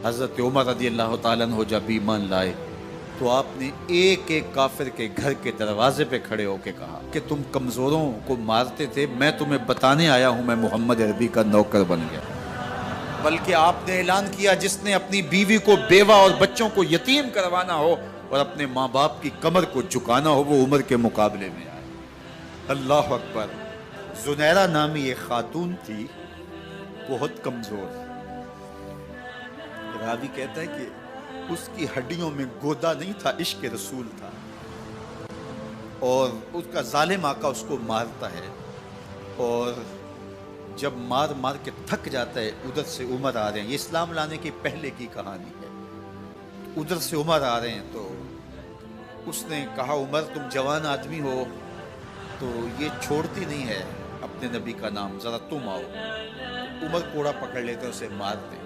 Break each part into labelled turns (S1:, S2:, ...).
S1: حضرت عمر رضی اللہ تعالیٰ عنہ جب ایمان لائے تو آپ نے ایک ایک کافر کے گھر کے دروازے پہ کھڑے ہو کے کہا کہ تم کمزوروں کو مارتے تھے، میں تمہیں بتانے آیا ہوں میں محمد عربی کا نوکر بن گیا۔ بلکہ آپ نے اعلان کیا جس نے اپنی بیوی کو بیوہ اور بچوں کو یتیم کروانا ہو اور اپنے ماں باپ کی کمر کو جھکانا ہو وہ عمر کے مقابلے میں آئے۔ اللہ اکبر۔ زنیرہ نامی ایک خاتون تھی، بہت کمزور۔ راوی کہتا ہے کہ اس کی ہڈیوں میں گودا نہیں تھا، عشق رسول تھا، اور اس کا ظالم آقا اس کو مارتا ہے، اور جب مار مار کے تھک جاتا ہے ادھر سے عمر آ رہے ہیں، یہ اسلام لانے کی پہلے کی کہانی ہے، ادھر سے عمر آ رہے ہیں تو اس نے کہا عمر تم جوان آدمی ہو تو یہ چھوڑتی نہیں ہے اپنے نبی کا نام، ذرا تم آؤ۔ عمر کوڑا پکڑ لیتے ہیں، اسے مارتے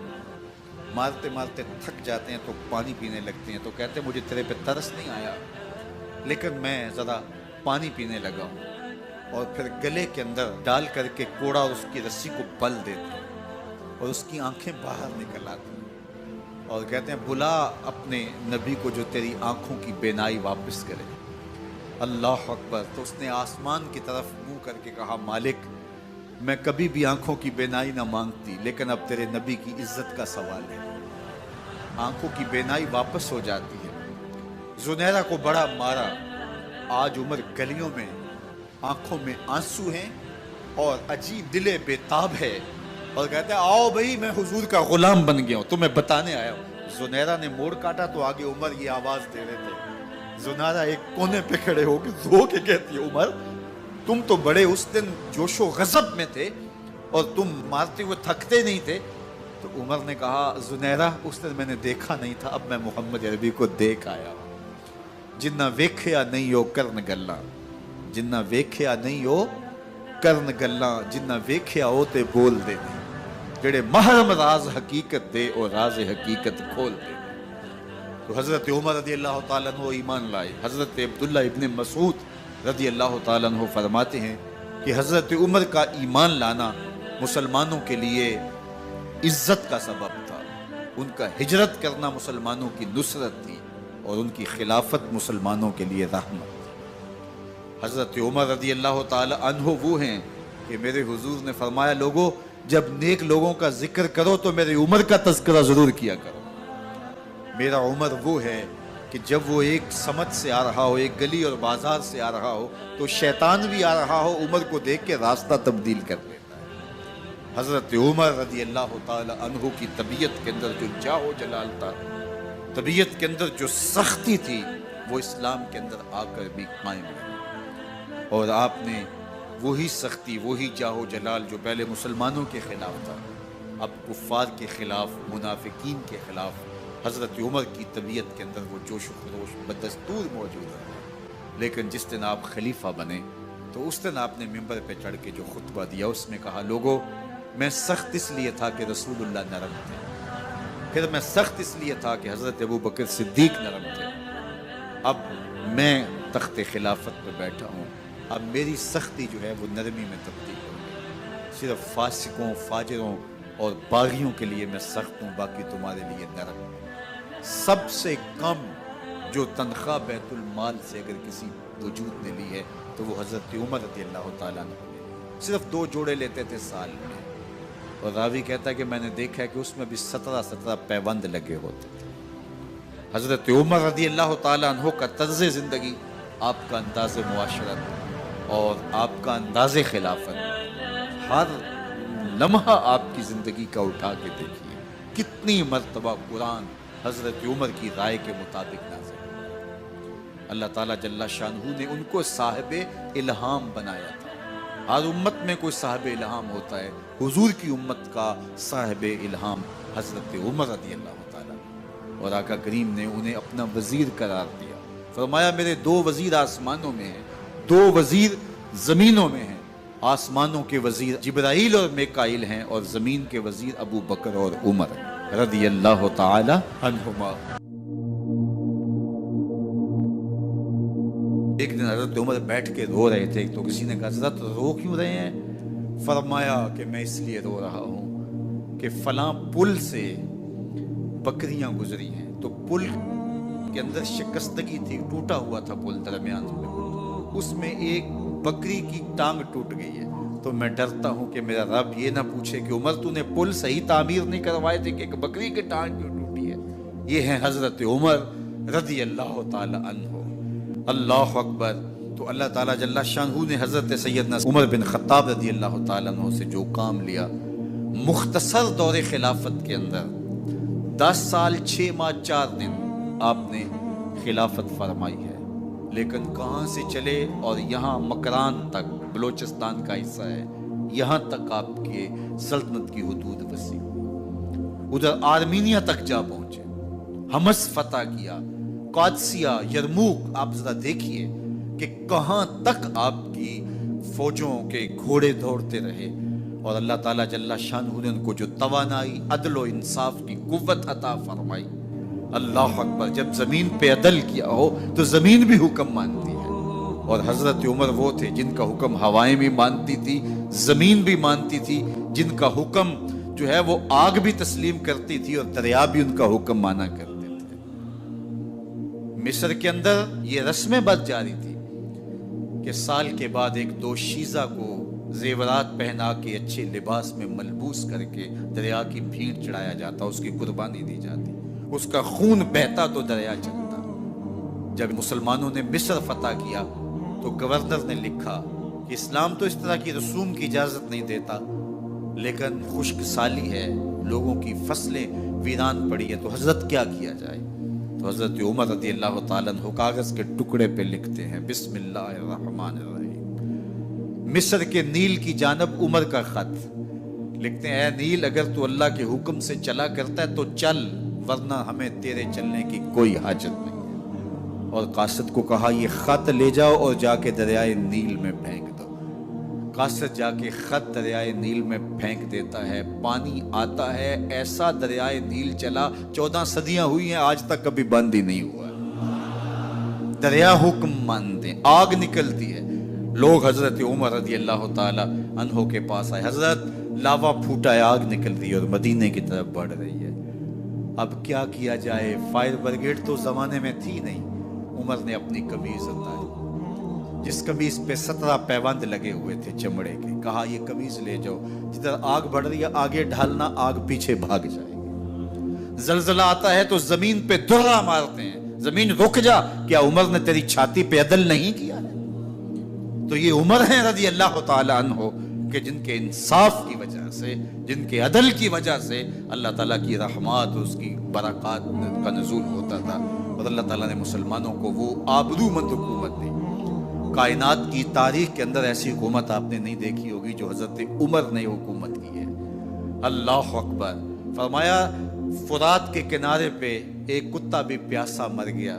S1: مارتے مارتے تھک جاتے ہیں تو پانی پینے لگتے ہیں، تو کہتے ہیں مجھے تیرے پہ ترس نہیں آیا لیکن میں ذرا پانی پینے لگا ہوں، اور پھر گلے کے اندر ڈال کر کے کوڑا اور اس کی رسی کو بل دیتے ہیں اور اس کی آنکھیں باہر نکل آتی ہیں اور کہتے ہیں بلا اپنے نبی کو جو تیری آنکھوں کی بینائی واپس کرے۔ اللہ اکبر۔ تو اس نے آسمان کی طرف منہ کر کے کہا مالک میں کبھی بھی آنکھوں کی بینائی نہ مانگتی لیکن اب تیرے نبی کی عزت کا سوال ہے۔ آنکھوں کی بینائی واپس ہو جاتی ہے۔ زنیرہ کو بڑا مارا، آج عمر گلیوں میں آنکھوں میں آنسو ہیں اور عجیب دل بے تاب ہے، اور کہتے ہیں آؤ بھئی میں حضور کا غلام بن گیا ہوں، تمہیں بتانے آیا ہوں۔ زنیرہ نے موڑ کاٹا تو آگے عمر یہ آواز دے رہے تھے۔ زنیرہ ایک کونے پہ کھڑے ہو کے رو کے کہتی ہے عمر تم تو بڑے اس دن جوش و غضب میں تھے اور تم مارتے ہوئے تھکتے نہیں تھے۔ تو عمر نے کہا زنیرہ اس دن میں نے دیکھا نہیں تھا، اب میں محمد عربی کو دیکھ آیا ہوں۔ جنہ ویکھیا نہیں ہو کرن گلاں، جنہ ویکھیا نہیں ہو کرن گلاں، جنہ ویکھیا ہو تے بول دے نے، جڑے محرم راز حقیقت دے اور راز حقیقت کھول دے۔ تو حضرت عمر رضی اللہ تعالیٰ عنہ ایمان لائے۔ حضرت عبداللہ ابن مسعود رضی اللہ تعالیٰ عنہ فرماتے ہیں کہ حضرت عمر کا ایمان لانا مسلمانوں کے لیے عزت کا سبب تھا، ان کا ہجرت کرنا مسلمانوں کی نصرت تھی اور ان کی خلافت مسلمانوں کے لیے رحمت تھی۔ حضرت عمر رضی اللہ تعالی عنہ وہ ہیں کہ میرے حضور نے فرمایا لوگوں جب نیک لوگوں کا ذکر کرو تو میرے عمر کا تذکرہ ضرور کیا کرو۔ میرا عمر وہ ہے کہ جب وہ ایک سمت سے آ رہا ہو، ایک گلی اور بازار سے آ رہا ہو تو شیطان بھی آ رہا ہو عمر کو دیکھ کے راستہ تبدیل کر دیتا ہے۔ حضرت عمر رضی اللہ تعالی عنہ کی طبیعت کے اندر جو جاہ و جلال تھا، طبیعت کے اندر جو سختی تھی، وہ اسلام کے اندر آ کر بھی قائم رہی، اور آپ نے وہی سختی، وہی جاہ و جلال جو پہلے مسلمانوں کے خلاف تھا اب کفار کے خلاف، منافقین کے خلاف حضرت عمر کی طبیعت کے اندر وہ جوش و خروش بدستور موجود ہے۔ لیکن جس دن آپ خلیفہ بنے تو اس دن آپ نے ممبر پہ چڑھ کے جو خطبہ دیا اس میں کہا لوگوں میں سخت اس لیے تھا کہ رسول اللہ نرم تھے، پھر میں سخت اس لیے تھا کہ حضرت ابو بکر صدیق نرم تھے، اب میں تخت خلافت پہ بیٹھا ہوں، اب میری سختی جو ہے وہ نرمی میں تبدیل ہو گئی، صرف فاسقوں، فاجروں اور باغیوں کے لیے میں سخت ہوں، باقی تمہارے لیے نرم ہوں۔ سب سے کم جو تنخواہ بیت المال سے اگر کسی وجود نے لی ہے تو وہ حضرت عمر رضی اللہ تعالیٰ عنہ نے صرف 2 جوڑے لیتے تھے سال میں، اور راوی کہتا ہے کہ میں نے دیکھا ہے کہ اس میں بھی 17 پیوند لگے ہوتے تھے۔ حضرت عمر رضی اللہ تعالیٰ عنہ کا طرز زندگی، آپ کا انداز معاشرت اور آپ کا انداز خلافت، ہر لمحہ آپ کی زندگی کا اٹھا کے دیکھیے کتنی مرتبہ قرآن حضرت عمر کی رائے کے مطابق نازل ہوا۔ اللہ تعالیٰ جل شانہ نے ان کو صاحب الہام بنایا تھا۔ ہر امت میں کوئی صاحب الہام ہوتا ہے، حضور کی امت کا صاحب الہام حضرت عمر رضی اللہ تعالیٰ، اور آقا کریم نے انہیں اپنا وزیر قرار دیا، فرمایا میرے 2 وزیر آسمانوں میں ہیں، 2 وزیر زمینوں میں ہیں، آسمانوں کے وزیر جبرائیل اور میکائیل ہیں اور زمین کے وزیر ابو بکر اور عمر رضی اللہ تعالی عنہما۔ ایک دن حضرت عمر بیٹھ کے رو رہے تھے تو کسی نے کہا حضرت رو کیوں رہے ہیں؟ فرمایا کہ میں اس لیے رو رہا ہوں کہ فلاں پل سے बकरियां गुजरी हैं, तो पुल के अंदर शिकस्तगी थी, टूटा हुआ था पुल दरमियान में, उसमें एक बकरी की टांग टूट गई है। तो मैं डरता हूं कि मेरा रब ये ना पूछे कि उमर तूने पुल सही तामीर नहीं करवाए थे कि एक बकरी की टांग क्यों टूटी है। ये है हजरत उमर रदी अल्लाह ताला अन्हो। अल्लाह अकबर। तो अल्लाह ताला जल्ला शानहू ने हजरत सैयदना उमर बिन खत्ताब रदी अल्लाह ताला अन्हो से जो काम लिया, मुख्तसर दौरे खिलाफत के अंदर 10 साल 6 माह 4 दिन आपने खिलाफत फरमाई है, लेकिन कहाँ से चले और यहाँ मकरान तक, बलोचिस्तान का हिस्सा है, यहाँ तक आपके सल्तनत की हुदूद वसी हुई। उधर आर्मीनिया तक जा पहुंचे, हमस फतह किया, कादसिया, यरमूक। आप जरा देखिए कि कहाँ तक आपकी फौजों के घोड़े दौड़ते रहे, और अल्लाह ताला जल्ला शानहू ने उनको जो तवानाई, अदल व इंसाफ की कुव्वत अता फरमाई। अल्लाह अकबर। जब जमीन पे अदल किया हो तो जमीन भी हुक्म मानती है, और हजरत उमर वो थे जिनका हुक्म हवाएं भी मानती थी, जमीन भी मानती थी, जिनका हुक्म जो है वो आग भी तस्लीम करती थी और दरिया भी उनका हुक्म माना करते थे। मिस्र के अंदर ये रस्में बद जारी थी कि साल के बाद एक दोशीज़ा को जेवरात पहना के अच्छे लिबास में मलबूस करके दरिया की भीड़ चढ़ाया जाता, उसकी कुर्बानी दी जाती, उसका खून बहता तो दरिया चलता। जब मुसलमानों ने मिस्र फतह किया तो गवर्नर ने लिखा कि इस्लाम तो इस तरह की रसूम की इजाजत नहीं देता, लेकिन खुश्क साली है, लोगों की फसलें वीरान पड़ी है, तो हजरत क्या किया जाए। तो हजरत उमर रज़ी अल्लाह ताला अन्हु कागज के टुकड़े पे लिखते हैं, बिस्मिल्लाहिर्रहमानिर्रहीम। मिस्र के नील की जानब उमर का खत लिखते हैं, नील अगर तू अल्लाह के हुक्म से चला करता है तो चल, वरना हमें तेरे चलने की कोई हाजत नहीं है। और कासिद को कहा ये खत ले जाओ और जाके दरियाए नील में फेंक दो। कासिद जाके खत दरियाए नील में फेंक देता है, पानी आता है, ऐसा दरियाए नील चला, 14 सदियां हुई हैं, आज तक कभी बंद ही नहीं हुआ। दरिया हुक्म मानते, आग निकलती है। लोग हजरत उमर रज़ी अल्लाह ताला अन्हो के पास आए, हजरत लावा फूटा है, आग निकल रही है और मदीने की तरफ बढ़ रही है, अब क्या किया जाए। फायर ब्रिगेड तो जमाने में थी नहीं। उमर ने अपनी कमीज उतारी, जिस कमीज पे 17 पैबंद लगे हुए थे चमड़े के, कहा ये कमीज ले जाओ, जिधर आग बढ़ रही है आगे ढालना, आग पीछे भाग जाएगी। जलजला आता है तो जमीन पे दुर्रा मारते हैं, जमीन रुक जा, क्या उमर ने तेरी छाती पे अदल नहीं किया है। तो ये उमर है रज़ी अल्लाह ताला अन्हो कि जिनके इंसाफ की वजह से, जिनके अदल की वजह से अल्लाह ताला की रहमत, उसकी बरक़ात का नुज़ूल होता था, और अल्लाह ताला ने मुसलमानों को वो आबरूमंद हुकूमत दी। कायनात की तारीख के अंदर ऐसी हुकूमत आपने नहीं देखी होगी जो हजरत उमर ने हुकूमत की है। अल्लाह अकबर। फरमाया फुरात के किनारे पे एक कुत्ता भी प्यासा मर गया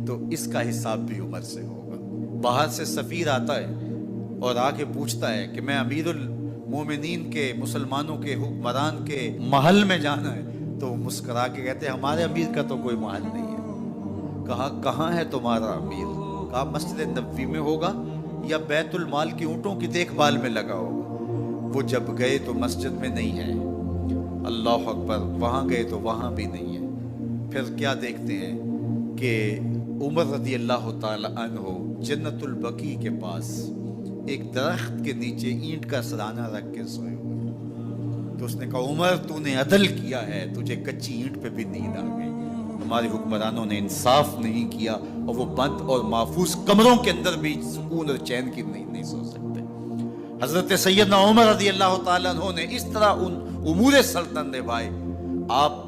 S1: तो इसका हिसाब भी उमर से होगा। बाहर से सफीर आता है और आके पूछता है कि मैं अमीरुल मोमिनीन के, मुसलमानों के हुक्मरान के महल में जाना है, तो मुस्करा के कहते हैं हमारे अमीर का तो कोई महल नहीं है। कहा कहाँ है तुम्हारा अमीर। कहा मस्जिद नबवी में होगा या बैतुल माल की ऊँटों की देखभाल में लगा होगा। वो जब गए तो मस्जिद में नहीं है, अल्लाह अकबर। वहाँ गए तो वहाँ भी नहीं है। फिर क्या देखते हैं कि उमर रज़ी अल्लाह ताला अन्हो जन्नतुल बकी के पास एक दरख्त के नीचे ईंट का सराना रख के सोए हुए। तो उसने कहा उमर तूने अदल किया है, तुझे कच्ची ईंट पे भी नींद आ गई। हमारे हुक्मरानों ने इंसाफ नहीं किया और वो बंद और महफूज कमरों के अंदर भी सुकून और चैन की नींद नहीं सो सकते। हजरत सैयदना उमर रज़ी अल्लाह ताला अन्हो ने इस तरह उन उमूर सल्तनत निभाए। आप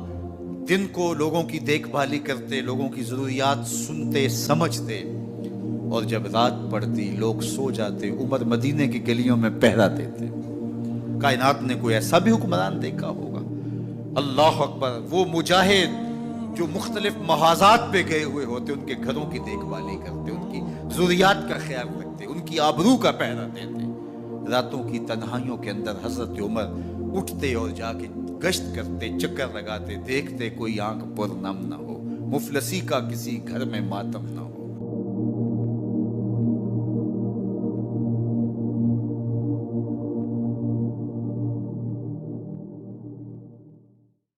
S1: दिन को लोगों की देखभाली करते, लोगों की जरूरियात सुनते समझते, और जब रात पड़ती लोग सो जाते, उमर मदीने की गलियों में पहरा देते। कायनात ने कोई ऐसा भी हुक्मरान देखा होगा। अल्लाह अकबर। वो मुजाहिद जो मुख्तलिफ महाजात पे गए हुए होते, उनके घरों की देखभाली करते, उनकी जरूरियात का ख्याल रखते, उनकी आबरू का पहरा देते। रातों की तन्हाइयों के अंदर हजरत उमर उठते और जाके गश्त करते, चक्कर लगाते, देखते कोई आंख पर नम न हो, मुफलसी का किसी घर में मातम न हो।